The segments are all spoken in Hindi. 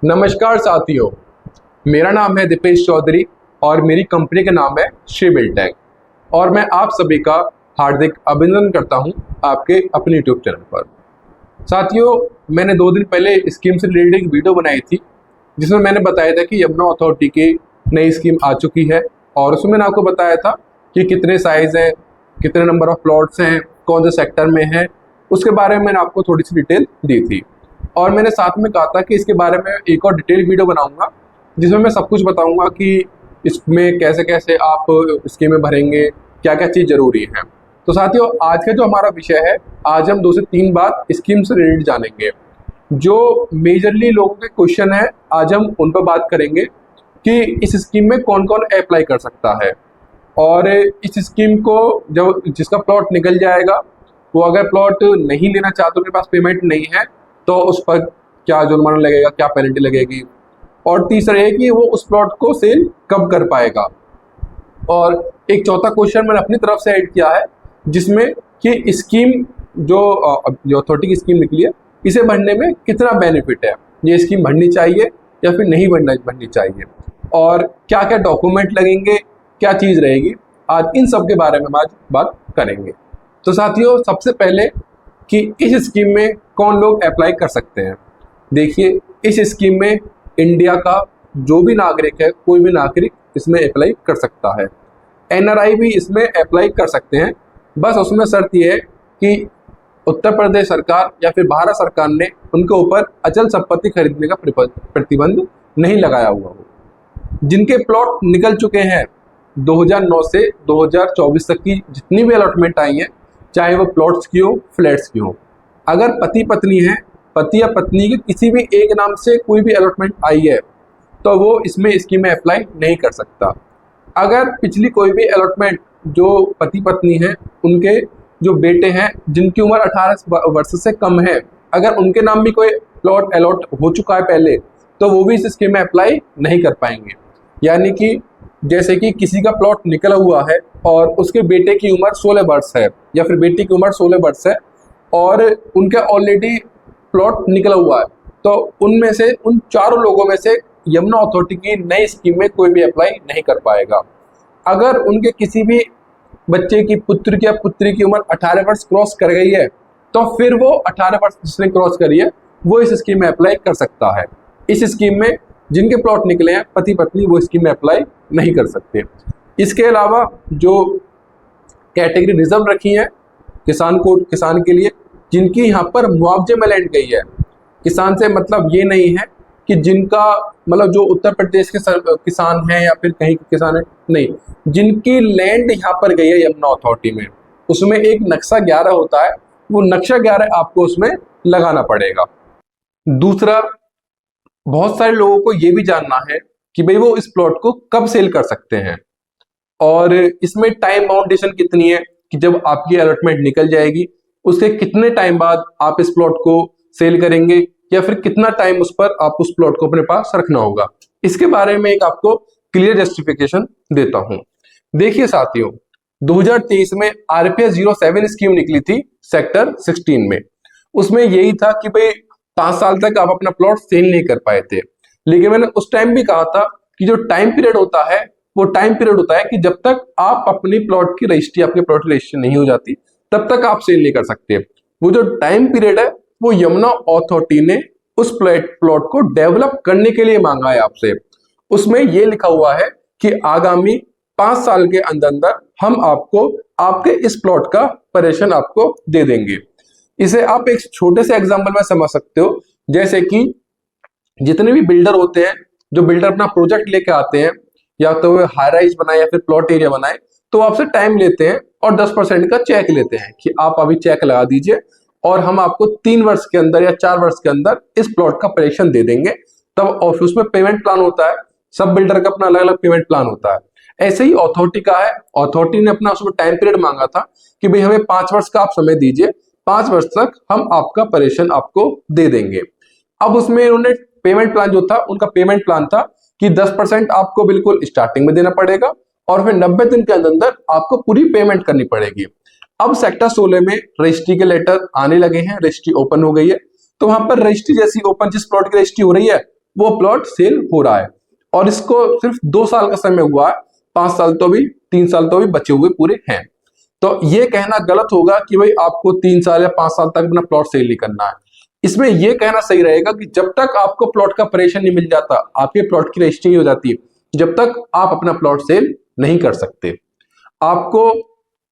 नमस्कार साथियों, मेरा नाम है दीपेश चौधरी और मेरी कंपनी का नाम है श्री बिल्टेक और मैं आप सभी का हार्दिक अभिनंदन करता हूं आपके अपने यूट्यूब चैनल पर। साथियों, मैंने 2 दिन पहले स्कीम से रिलेटेड एक वीडियो बनाई थी जिसमें मैंने बताया था कि यमुना अथॉरिटी की नई स्कीम आ चुकी है और उसमें मैंने आपको बताया था कि कितने साइज़ हैं, कितने नंबर ऑफ प्लॉट्स हैं, कौन से सेक्टर में है, उसके बारे में मैंने आपको थोड़ी सी डिटेल दी थी। और मैंने साथ में कहा था कि इसके बारे में एक और डिटेल वीडियो बनाऊंगा जिसमें मैं सब कुछ बताऊंगा कि इसमें कैसे कैसे आप स्कीमें भरेंगे, क्या क्या चीज़ ज़रूरी है। तो साथियों, आज का जो हमारा विषय है, आज हम 2 से 3 बात स्कीम से रिलेटेड जानेंगे। जो मेजरली लोगों के क्वेश्चन है, आज हम उन पर बात करेंगे कि इस स्कीम में कौन कौन अप्लाई कर सकता है और इस स्कीम को जब जिसका प्लॉट निकल जाएगा वो अगर प्लॉट नहीं लेना चाहते, उनके पास पेमेंट नहीं है, तो उस पर क्या जुर्माना लगेगा, क्या पेनल्टी लगेगी। और तीसरा है कि वो उस प्लॉट को सेल कब कर पाएगा। और एक चौथा क्वेश्चन मैंने अपनी तरफ से ऐड किया है जिसमें कि स्कीम जो अथॉरिटी की स्कीम निकली है, इसे भरने में कितना बेनिफिट है, ये स्कीम भरनी चाहिए या फिर नहीं भरनी चाहिए, और क्या क्या डॉक्यूमेंट लगेंगे, क्या चीज़ रहेगी। आज इन सब के बारे में हम आज बात करेंगे। तो साथियों, सबसे पहले कि इस स्कीम में कौन लोग अप्लाई कर सकते हैं। देखिए, इस स्कीम में इंडिया का जो भी नागरिक है, कोई भी नागरिक इसमें अप्लाई कर सकता है। एनआरआई भी इसमें अप्लाई कर सकते हैं। बस उसमें शर्त यह है कि उत्तर प्रदेश सरकार या फिर भारत सरकार ने उनके ऊपर अचल संपत्ति खरीदने का प्रतिबंध नहीं लगाया हुआ हो। जिनके प्लॉट निकल चुके हैं 2009 से 2024 तक की जितनी भी अलॉटमेंट आई हैं, चाहे वो प्लॉट्स की हो, फ्लैट्स की हो, अगर पति पत्नी है, पति या पत्नी के किसी भी एक नाम से कोई भी अलॉटमेंट आई है तो वो इसमें स्कीम में अप्लाई नहीं कर सकता। अगर पिछली कोई भी अलॉटमेंट जो पति पत्नी है, उनके जो बेटे हैं जिनकी उम्र 18 वर्ष से कम है, अगर उनके नाम भी कोई प्लॉट अलॉट हो चुका है पहले, तो वो भी इस स्कीम में अप्लाई नहीं कर पाएंगे। यानी कि जैसे कि किसी का प्लॉट निकला हुआ है और उसके बेटे की उम्र 16 वर्ष है या फिर बेटी की उम्र 16 वर्ष है और उनका ऑलरेडी प्लॉट निकला हुआ है, तो उनमें से उन चारों लोगों में से यमुना अथॉरिटी की नई स्कीम में कोई भी अप्लाई नहीं कर पाएगा। अगर उनके किसी भी बच्चे की, पुत्र की या पुत्री की उम्र 18 वर्ष क्रॉस कर गई है, तो फिर वो 18 वर्ष जिसने क्रॉस करी है वो इस स्कीम में अप्लाई कर सकता है। इस स्कीम में जिनके प्लॉट निकले हैं पति पत्नी, वो स्कीम में अप्लाई नहीं कर सकते। इसके अलावा जो कैटेगरी रिजर्व रखी है किसान के लिए, जिनकी यहाँ पर मुआवजे में लैंड गई है, किसान से मतलब ये नहीं है कि जिनका मतलब जो उत्तर प्रदेश के किसान हैं या फिर कहीं के किसान है, नहीं, जिनकी लैंड यहाँ पर गई है यमुना अथॉरिटी में, उसमें एक नक्शा 11 होता है, वो नक्शा 11 आपको उसमें लगाना पड़ेगा। दूसरा, बहुत सारे लोगों को ये भी जानना है कि भाई वो इस प्लॉट को कब सेल कर सकते हैं और इसमें टाइम बाउंडेशन कितनी है कि जब आपकी अलॉटमेंट निकल जाएगी उसके कितने टाइम बाद आप इस प्लॉट को सेल करेंगे या फिर कितना टाइम उस पर आप उस प्लॉट को अपने पास रखना होगा। इसके बारे में एक आपको क्लियर जस्टिफिकेशन देता हूं। देखिए साथियों, 2023 में आरपीएस 07 स्कीम निकली थी सेक्टर 16 में। उसमें यही था कि भाई 5 साल तक आप अपना प्लॉट सेल नहीं कर पाए थे, लेकिन मैंने उस टाइम भी कहा था कि जो टाइम पीरियड होता है वो टाइम पीरियड होता है कि जब तक आप अपनी प्लॉट की रजिस्ट्री, आपके प्लॉट की रजिस्ट्री नहीं हो जाती, तब तक आप सेल नहीं कर सकते। वो जो टाइम पीरियड है वो यमुना अथॉरिटी ने उस प्लॉट को डेवलप करने के लिए मांगा है आपसे। उसमें ये लिखा हुआ है कि आगामी 5 साल के अंदर अंदर हम आपको आपके इस प्लॉट का परेशान आपको दे देंगे। इसे आप एक छोटे से एग्जाम्पल में समझ सकते हो, जैसे कि जितने भी बिल्डर होते हैं, जो बिल्डर अपना प्रोजेक्ट लेके आते हैं, या तो वो हाई राइज बनाए या फिर प्लॉट एरिया बनाए, तो आपसे टाइम लेते हैं और 10% का चेक लेते हैं कि आप अभी चेक लगा दीजिए और हम आपको 3 वर्ष के अंदर या 4 वर्ष के अंदर इस प्लॉट का परेशान दे देंगे। तब ऑफिस में पेमेंट प्लान होता है, सब बिल्डर का अपना अलग अलग पेमेंट प्लान होता है। ऐसे ही अथॉरिटी का है, अथॉरिटी ने अपना उसमें टाइम पीरियड मांगा था कि भाई हमें 5 वर्ष का आप समय दीजिए, 5 वर्ष तक हम आपका परेशान आपको दे देंगे। अब उसमें उन्होंने पेमेंट प्लान जो था, उनका पेमेंट प्लान था कि 10% आपको बिल्कुल स्टार्टिंग में देना पड़ेगा और फिर 90 दिन के अंदर अंदर आपको पूरी पेमेंट करनी पड़ेगी। अब सेक्टर 16 में रजिस्ट्री के लेटर आने लगे हैं, रजिस्ट्री ओपन हो गई है, तो वहां पर रजिस्ट्री जैसी ओपन, जिस प्लॉट की रजिस्ट्री हो रही है वो प्लॉट सेल हो रहा है और इसको सिर्फ 2 साल का समय हुआ है, 5 साल तो भी 3 साल तो भी बचे हुए पूरे हैं। तो ये कहना गलत होगा कि भाई आपको 3 साल या 5 साल तक अपना प्लॉट सेल नहीं करना है। इसमें यह कहना सही रहेगा कि जब तक आपको प्लॉट का परेशान नहीं मिल जाता, आपके प्लॉट की रजिस्ट्री हो जाती है, जब तक आप अपना प्लॉट सेल नहीं कर सकते। आपको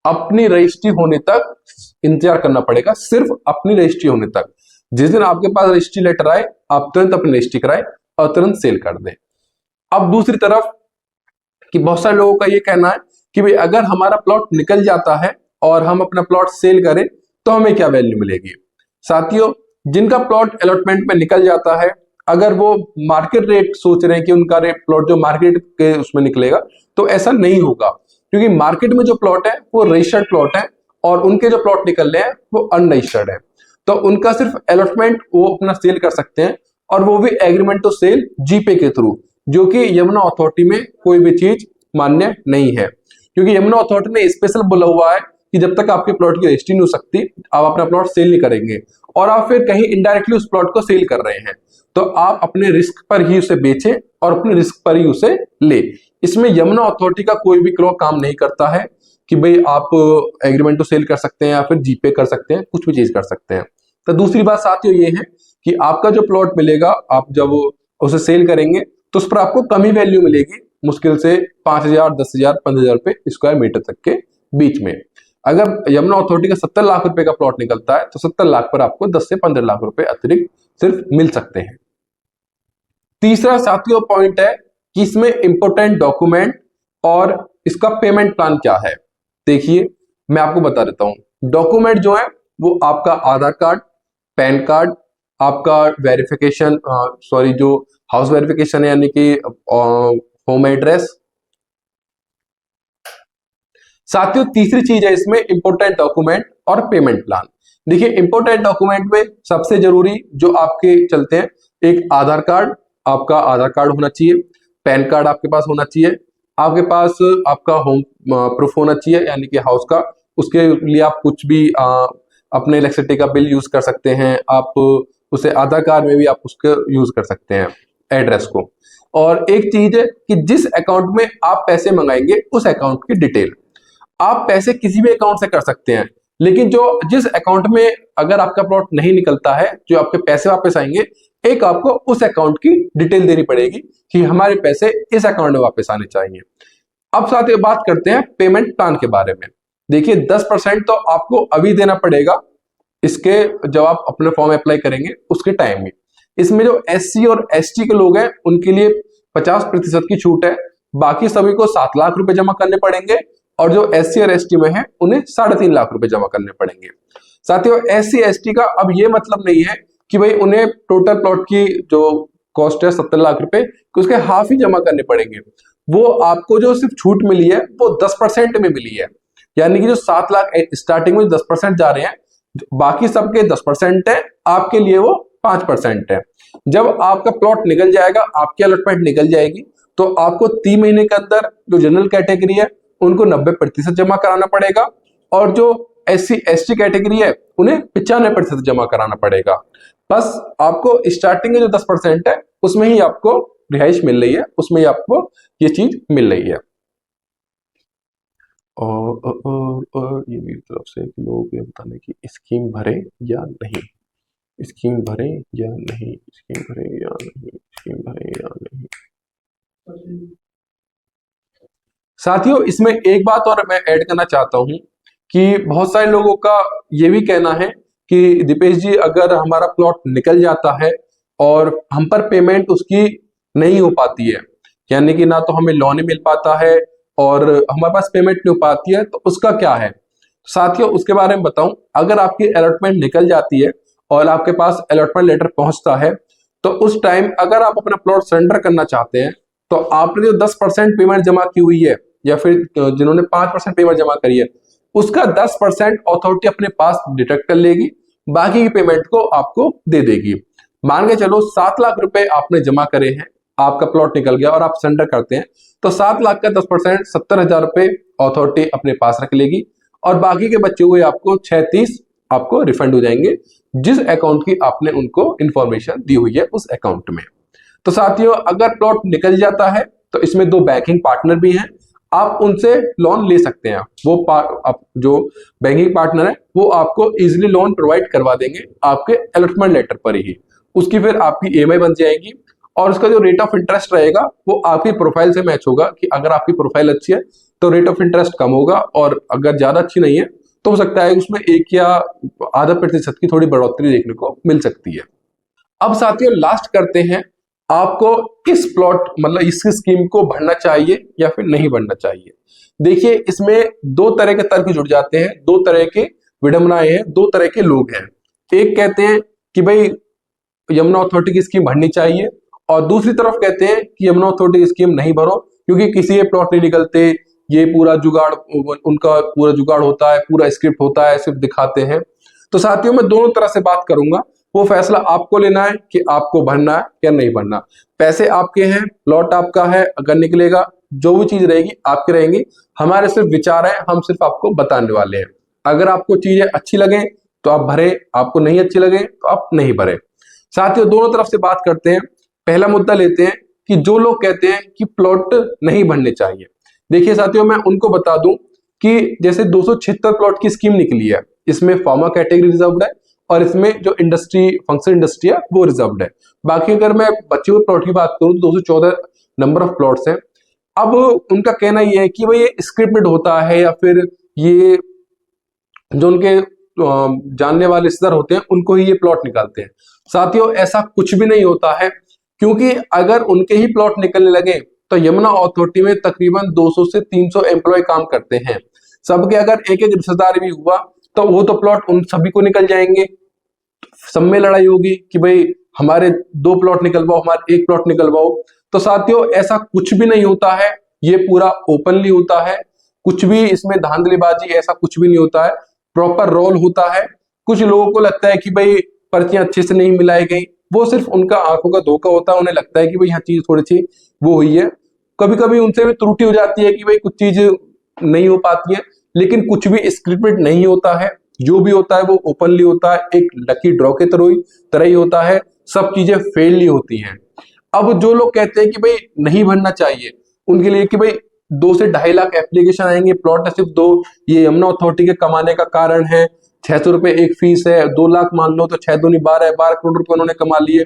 अपनी रजिस्ट्री होने तक इंतजार करना पड़ेगा, सिर्फ अपनी रजिस्ट्री होने तक। जिस दिन आपके पास रजिस्ट्री लेटर आए, आप तुरंत अपनी रजिस्ट्री कराएं और तुरंत सेल कर दें। अब दूसरी तरफ कि बहुत सारे लोगों का ये कहना है कि भाई अगर हमारा प्लॉट निकल जाता है और हम अपना प्लॉट सेल करें तो हमें क्या वैल्यू मिलेगी। साथियों, जिनका प्लॉट अलॉटमेंट में निकल जाता है, अगर वो मार्केट रेट सोच रहे हैं कि उनका रेट प्लॉट जो मार्केट के उसमें निकलेगा, तो ऐसा नहीं होगा, क्योंकि मार्केट में जो प्लॉट है वो रजिस्टर्ड प्लॉट है और उनके जो प्लॉट निकल रहे हैं वो अनरजिस्टर्ड है। तो उनका सिर्फ अलॉटमेंट वो अपना सेल कर सकते हैं, और वो भी एग्रीमेंट टू सेल जीपे के थ्रू, जो कि यमुना अथॉरिटी में कोई भी चीज मान्य नहीं है, क्योंकि यमुना अथॉरिटी ने स्पेशल बोला हुआ है कि जब तक आपके प्लॉट की रजिस्ट्री नहीं हो सकती, आप अपना प्लॉट सेल नहीं करेंगे। और आप फिर कहीं इनडायरेक्टली उस प्लॉट को सेल कर रहे हैं, तो आप अपने रिस्क पर ही उसे बेचें और अपने रिस्क पर ही उसे ले। इसमें यमुना अथॉरिटी का कोई भी काम नहीं करता है कि भाई आप एग्रीमेंट टू सेल कर सकते हैं या फिर जीपे कर सकते हैं, कुछ भी चीज कर सकते हैं। तो दूसरी बात साथियों ये है कि आपका जो प्लॉट मिलेगा, आप जब उसे सेल करेंगे तो उस पर आपको कम ही वैल्यू मिलेगी, मुश्किल से 5,000, 10,000, 15,000 रुपए स्क्वायर मीटर तक के बीच में। अगर यमुना अथॉरिटी का 70 लाख रुपए का प्लॉट निकलता है तो 70 लाख पर आपको 10 से 15 लाख रुपए अतिरिक्त सिर्फ मिल सकते हैं। तीसरा साथियों पॉइंट है कि इसमें इंपोर्टेंट डॉक्यूमेंट और इसका पेमेंट प्लान क्या है। देखिए, मैं आपको बता देता हूं। डॉक्यूमेंट जो है वो आपका आधार कार्ड, पैन कार्ड, आपका वेरिफिकेशन जो हाउस वेरिफिकेशन है यानी कि होम एड्रेस। साथियों, तीसरी चीज है इसमें इंपोर्टेंट डॉक्यूमेंट और पेमेंट प्लान। देखिए, इंपोर्टेंट डॉक्यूमेंट में सबसे जरूरी जो आपके चलते हैं, एक आधार कार्ड, आपका आधार कार्ड होना चाहिए, पैन कार्ड आपके पास होना चाहिए, आपके पास आपका होम प्रूफ होना चाहिए यानी कि हाउस का। उसके लिए आप कुछ भी अपने इलेक्ट्रिसिटी का बिल यूज कर सकते हैं, आप उसे आधार कार्ड में भी आप उसको यूज कर सकते हैं एड्रेस को। और एक चीज है कि जिस अकाउंट में आप पैसे मंगाएंगे उस अकाउंट की डिटेल। आप पैसे किसी भी अकाउंट से कर सकते हैं, लेकिन जिस अकाउंट में अगर आपका प्लॉट नहीं निकलता है, जो आपके पैसे वापस आएंगे, एक आपको उस अकाउंट की डिटेल देनी पड़ेगी कि हमारे पैसे इस अकाउंट में वापस आने चाहिए। अब साथ ही बात करते हैं पेमेंट प्लान के बारे में। देखिए, 10% तो आपको अभी देना पड़ेगा इसके, जब आप अपने फॉर्म अप्लाई करेंगे उसके टाइम में। इसमें जो SC और ST के लोग हैं उनके लिए 50% की छूट है। बाकी सभी को 7 लाख रुपए जमा करने पड़ेंगे, और जो SC और ST में है उन्हें 3.5 लाख रुपए जमा करने पड़ेंगे। साथियों, SC ST का अब ये मतलब नहीं है कि भाई उन्हें टोटल प्लॉट की जो कॉस्ट है 70 लाख रुपए, उसके हाफ ही जमा करने पड़ेंगे। वो आपको जो सिर्फ छूट मिली है वो 10% में मिली है, यानी कि जो 7 लाख स्टार्टिंग में 10% जा रहे हैं, बाकी सबके 10% है, आपके लिए वो 5% है। जब आपका प्लॉट निकल जाएगा, आपकी अलॉटमेंट निकल जाएगी, तो आपको 3 महीने के अंदर जो जनरल कैटेगरी है उनको 90% जमा कराना पड़ेगा, और जो SC ST कैटेगरी है उन्हें 95% जमा कराना पड़ेगा। बस आपको स्टार्टिंग में जो 10% है उसमें ही आपको रिहाइश मिल रही है, उसमें ही आपको ये चीज मिल रही है। और ये मेरी तरफ से लोगों को बताने की स्कीम भरे या नहीं, स्कीम भरे या नहीं, स्कीम भरे या नहीं, स्कीम भरे या नहीं। साथियों, इसमें एक बात और मैं ऐड करना चाहता हूं कि बहुत सारे लोगों का ये भी कहना है कि दीपेश जी, अगर हमारा प्लॉट निकल जाता है और हम पर पेमेंट उसकी नहीं हो पाती है, यानी कि ना तो हमें लोन मिल पाता है और हमारे पास पेमेंट नहीं हो पाती है, तो उसका क्या है। साथियों, उसके बारे में बताऊं, अगर आपकी अलॉटमेंट निकल जाती है और आपके पास अलॉटमेंट लेटर पहुंचता है, तो उस टाइम अगर आप अपना प्लॉट सरेंडर करना चाहते हैं, तो आपने जो 10% पेमेंट जमा की हुई है या फिर जिन्होंने 5% पेमेंट जमा करी है, उसका 10% अथॉरिटी अपने पास डिटेक्ट कर लेगी, बाकी की पेमेंट को आपको दे देगी। मान के चलो 7 लाख रुपए आपने जमा करे हैं, आपका प्लॉट निकल गया और आप सरेंडर करते हैं, तो 7 लाख का 10% 70,000 रुपए अथॉरिटी अपने पास रख लेगी, और बाकी के बचे हुए आपको 36 आपको रिफंड हो जाएंगे, जिस अकाउंट की आपने उनको इंफॉर्मेशन दी हुई है उस अकाउंट में। तो साथियों अगर प्लॉट निकल जाता है तो इसमें दो बैंकिंग पार्टनर भी हैं, आप उनसे लोन ले सकते हैं। जो बैंकिंग पार्टनर है वो आपको इजीली लोन प्रोवाइड करवा देंगे आपके अलॉटमेंट लेटर पर ही। उसकी फिर आपकी ईएमआई बन जाएगी और उसका जो रेट ऑफ इंटरेस्ट रहेगा वो आपकी प्रोफाइल से मैच होगा कि अगर आपकी प्रोफाइल अच्छी है तो रेट ऑफ इंटरेस्ट कम होगा, और अगर ज्यादा अच्छी नहीं है तो हो सकता है उसमें 1 या आधा प्रतिशत की थोड़ी बढ़ोतरी देखने को मिल सकती है। अब साथियों लास्ट करते हैं, आपको इस प्लॉट मतलब इस स्कीम को भरना चाहिए या फिर नहीं भरना चाहिए। देखिए इसमें दो तरह के तर्क जुड़ जाते हैं, दो तरह के विडंबनाएं हैं, दो तरह के लोग हैं। एक कहते हैं कि भाई यमुना अथॉरिटी की स्कीम भरनी चाहिए, और दूसरी तरफ कहते हैं कि यमुना अथॉरिटी की स्कीम नहीं भरो क्योंकि किसी के प्लॉट नहीं निकलते, ये पूरा जुगाड़, उनका पूरा जुगाड़ होता है, पूरा स्क्रिप्ट होता है, सिर्फ दिखाते हैं। तो साथियों मैं दोनों तरह से बात करूंगा, वो फैसला आपको लेना है कि आपको भरना है या नहीं भरना। पैसे आपके हैं, प्लॉट आपका है, अगर निकलेगा जो भी चीज रहेगी आपकी रहेंगी। हमारे सिर्फ विचार है, हम सिर्फ आपको बताने वाले हैं। अगर आपको चीजें अच्छी लगे तो आप भरे, आपको नहीं अच्छी लगे तो आप नहीं भरे। साथियों दोनों तरफ से बात करते हैं। पहला मुद्दा लेते हैं कि जो लोग कहते हैं कि प्लॉट नहीं भरने चाहिए। देखिए साथियों मैं उनको बता दूं कि जैसे 276 प्लॉट की स्कीम निकली है, इसमें फार्मा कैटेगरी रिजर्व्ड है और इसमें जो इंडस्ट्री फंक्शन इंडस्ट्री है वो रिजर्व्ड है। बाकी अगर मैं बचे हुए प्लॉट की बात करूं तो 214 नंबर ऑफ प्लॉट्स हैं। अब उनका कहना यह है कि भाई ये स्क्रिप्टेड होता है या फिर ये जो उनके जानने वाले रिश्तेदार होते हैं उनको ही ये प्लॉट निकालते हैं। साथियों ऐसा कुछ भी नहीं होता है, क्योंकि अगर उनके ही प्लॉट निकलने लगे तो यमुना अथॉरिटी में तकरीबन 200 से 300 एम्प्लॉय काम करते हैं। सबके अगर एक एक रिश्तेदार भी हुआ तो वो तो प्लॉट उन सभी को निकल जाएंगे। सब में लड़ाई होगी कि भाई हमारे 2 प्लॉट निकलवाओ, हमारे 1 प्लॉट निकलवाओ। तो साथियों ऐसा कुछ भी नहीं होता है, ये पूरा ओपनली होता है, कुछ भी इसमें धांधलीबाजी ऐसा कुछ भी नहीं होता है, प्रॉपर रोल होता है। कुछ लोगों को लगता है कि भाई पर्चियां अच्छे से नहीं मिलाई गई, वो सिर्फ उनका आंखों का धोखा होता है। उन्हें लगता है कि भाई यहाँ चीज थोड़ी सी वो हुई है, कभी कभी उनसे भी त्रुटि हो जाती है कि भाई कुछ चीज नहीं हो पाती है, लेकिन कुछ भी स्क्रिप्टेड नहीं होता है। जो भी होता है वो ओपनली होता है, एक लकी ड्रॉ के तरह ही होता है, सब चीजें फेयरली होती हैं। अब जो लोग कहते हैं कि भाई नहीं भरना चाहिए, उनके लिए कि भाई 2 से 2.5 लाख एप्लीकेशन आएंगे, प्लॉट है सिर्फ 2, ये यमुना अथॉरिटी के कमाने का कारण है, 600 रुपए एक फीस है, 2 लाख मान लो तो 6 दूनी 12 है, 12 करोड़ रुपए उन्होंने कमा लिए।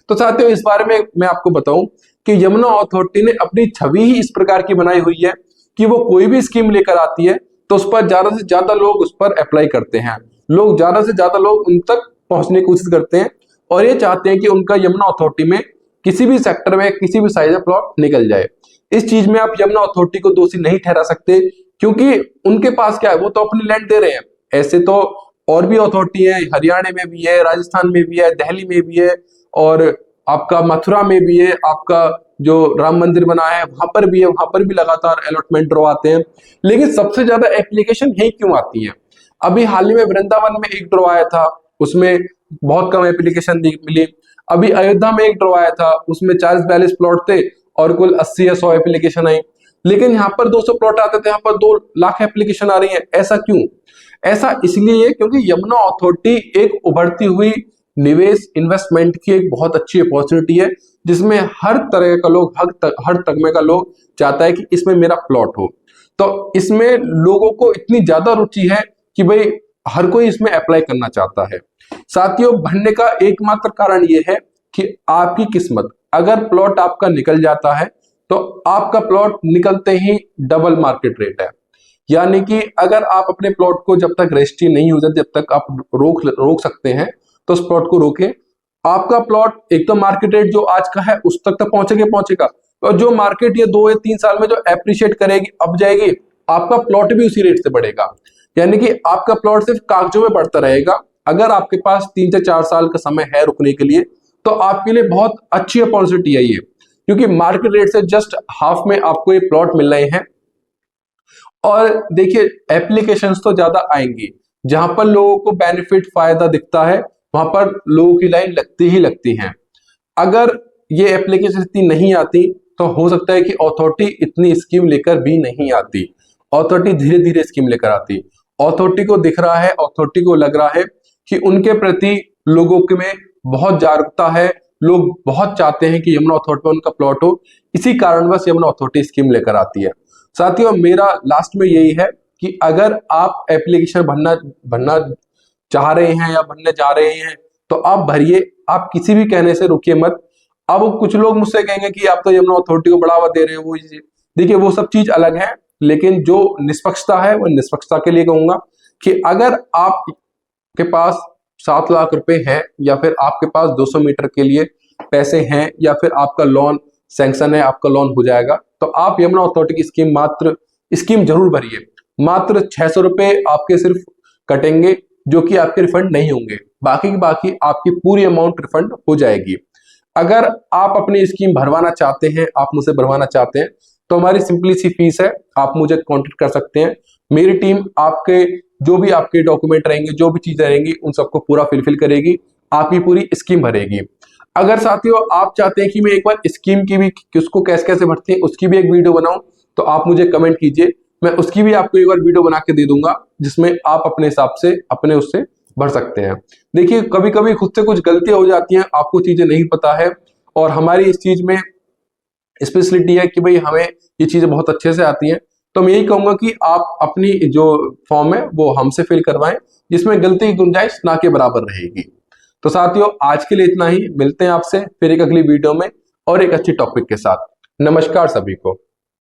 तो साथियों इस बारे में मैं आपको बताऊं कि यमुना अथॉरिटी ने अपनी छवि ही इस प्रकार की बनाई हुई है कि वो कोई भी स्कीम लेकर आती है तो उस पर ज्यादा से ज्यादा लोग उस पर अप्लाई करते हैं, लोग ज्यादा से ज्यादा लोग उन तक पहुंचने की कोशिश करते हैं और ये चाहते हैं कि उनका यमुना अथॉरिटी में किसी भी सेक्टर में किसी भी साइज का प्लॉट निकल जाए। इस चीज में आप यमुना अथॉरिटी को दोषी नहीं ठहरा सकते, क्योंकि उनके पास क्या है, वो तो अपनी लैंड दे रहे हैं। ऐसे तो और भी अथॉरिटी है, हरियाणा में भी है, राजस्थान में भी है, दिल्ली में भी है, और आपका मथुरा में भी है, आपका जो राम मंदिर बना है वहां पर भी है, वहां पर भी लगातार अलॉटमेंट ड्रॉ आते हैं। लेकिन सबसे ज्यादा एप्लीकेशन यही क्यों आती है? अभी हाल ही में वृंदावन में एक ड्रॉ आया था, उसमें बहुत कम एप्लीकेशन मिली। अभी अयोध्या में एक ड्रॉ आया था, उसमें 40-42 प्लॉट थे और कुल 80 या 100 एप्लीकेशन आई। लेकिन यहाँ पर 200 प्लॉट आते थे, यहाँ पर 2 लाख एप्लीकेशन आ रही है। ऐसा क्यों? ऐसा इसलिए क्योंकि यमुना अथॉरिटी एक उभरती हुई निवेश इन्वेस्टमेंट की एक बहुत अच्छी अपॉर्चुनिटी है, जिसमें हर तरह का लोग हर तगमे का लोग चाहता है कि इसमें मेरा प्लॉट हो। तो इसमें लोगों को इतनी ज्यादा रुचि है कि भाई हर कोई इसमें अप्लाई करना चाहता है। साथियों भरने का एकमात्र कारण यह है कि आपकी किस्मत, अगर प्लॉट आपका निकल जाता है तो आपका प्लॉट निकलते ही डबल मार्केट रेट है। यानी कि अगर आप अपने प्लॉट को जब तक रजिस्ट्री नहीं हो जाती, जब तक आप रोक सकते हैं तो उस प्लॉट को रोके। आपका प्लॉट एक तो मार्केट रेट जो आज का है उस तक पहुंचेगा, और जो मार्केट ये 2 या 3 साल में जो एप्रिशिएट करेगी, अब जाएगी, आपका प्लॉट भी उसी रेट से बढ़ेगा। यानी कि आपका प्लॉट सिर्फ कागजों में बढ़ता रहेगा। अगर आपके पास 3 से 4 साल का समय है रुकने के लिए तो आपके लिए बहुत अच्छी अपॉर्चुनिटी है ये, क्योंकि मार्केट रेट से जस्ट हाफ में आपको ये प्लॉट मिल रहे हैं। और देखिए एप्लीकेशंस तो ज्यादा आएंगी, जहां पर लोगों को बेनिफिट फायदा दिखता है वहां पर लोगों की लाइन लगती ही लगती है। अगर ये एप्लीकेशन इतनी नहीं आती तो हो सकता है कि अथॉरिटी इतनी स्कीम लेकर भी नहीं आती। अथॉरिटी धीरे धीरे स्कीम लेकर आती। अथॉरिटी को दिख रहा है, अथॉरिटी को लग रहा है कि उनके प्रति लोगों के में बहुत जागरूकता है, लोग बहुत चाहते हैं कि यमुना अथॉरिटी में उनका प्लॉट हो, इसी कारणवश यमुना अथॉरिटी स्कीम लेकर आती है। साथियों, मेरा लास्ट में यही है कि अगर आप एप्लीकेशन भरना चाह रहे हैं या भरने जा रहे हैं तो आप भरिए, आप किसी भी कहने से रुकिए मत। अब कुछ लोग मुझसे कहेंगे कि आप तो यमुना अथॉरिटी को बढ़ावा दे रहे हो, वो देखिए वो सब चीज अलग है, लेकिन जो निष्पक्षता है वो निष्पक्षता के लिए कहूंगा कि अगर आप के पास 7 लाख रुपए है या फिर आपके पास 200 मीटर के लिए पैसे हैं या फिर आपका लोन सैंक्शन है, आपका लोन हो जाएगा, तो आप यमुना अथॉरिटी की स्कीम जरूर भरिए। मात्र 600 रुपए आपके सिर्फ कटेंगे जो कि आपके रिफंड नहीं होंगे, बाकी की बाकी आपकी पूरी अमाउंट रिफंड हो जाएगी। अगर आप अपनी स्कीम भरवाना चाहते हैं, आप मुझसे भरवाना चाहते हैं, तो हमारी सिंपली सी फीस है, आप मुझे कांटेक्ट कर सकते हैं। मेरी टीम आपके जो भी आपके डॉक्यूमेंट रहेंगे, जो भी चीजें रहेंगी, उन सबको पूरा फिलफिल करेगी, आपकी पूरी स्कीम भरेगी। अगर साथियों आप चाहते हैं कि मैं एक बार स्कीम की भी, कि उसको कैसे कैसे भरते हैं उसकी भी एक वीडियो बनाऊं, तो आप मुझे कमेंट कीजिए, मैं उसकी भी आपको एक बार वीडियो बना के दे दूंगा, जिसमें आप अपने हिसाब से अपने उससे भर सकते हैं। देखिए कभी कभी खुद से कुछ गलतियां हो जाती हैं, आपको चीजें नहीं पता है, और हमारी इस चीज में स्पेशलिटी है कि भाई हमें ये चीजें बहुत अच्छे से आती हैं। तो मैं यही कहूंगा कि आप अपनी जो फॉर्म है वो हमसे फिल करवाएं, जिसमें गलती की गुंजाइश ना के बराबर रहेगी। तो साथियों आज के लिए इतना ही, मिलते हैं आपसे फिर एक अगली वीडियो में और एक अच्छी टॉपिक के साथ। नमस्कार सभी को।